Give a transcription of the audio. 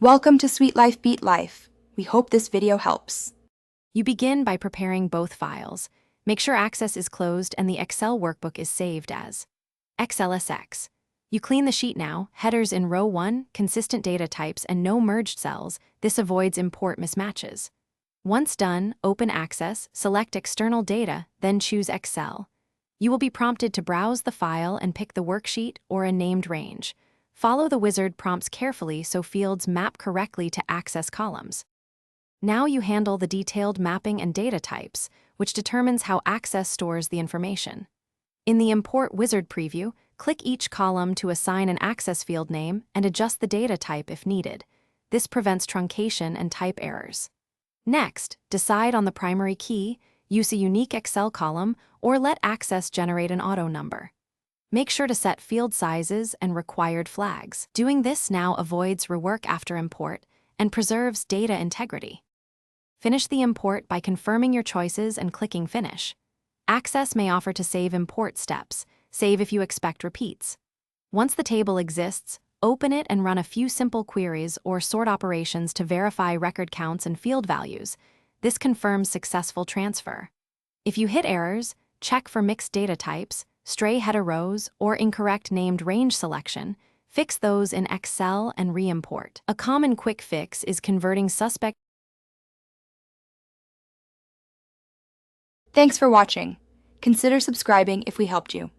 Welcome to Sweet Life Beat Life. We hope this video helps. You begin by preparing both files. Make sure Access is closed and the Excel workbook is saved as XLSX. You clean the sheet now, headers in row 1, consistent data types, and no merged cells. This avoids import mismatches. Once done, open Access, select External Data, then choose Excel. You will be prompted to browse the file and pick the worksheet or a named range. Follow the wizard prompts carefully so fields map correctly to Access columns. Now you handle the detailed mapping and data types, which determines how Access stores the information. In the Import Wizard preview, click each column to assign an Access field name and adjust the data type if needed. This prevents truncation and type errors. Next, decide on the primary key, use a unique Excel column, or let Access generate an auto number. Make sure to set field sizes and required flags. Doing this now avoids rework after import and preserves data integrity. Finish the import by confirming your choices and clicking Finish. Access may offer to save import steps. Save if you expect repeats. Once the table exists, open it and run a few simple queries or sort operations to verify record counts and field values. This confirms successful transfer. If you hit errors, check for mixed data types, stray header rows, or incorrect named range selection. Fix those in Excel and re-import. A common quick fix is converting suspect. Thanks for watching. Consider subscribing if we helped you.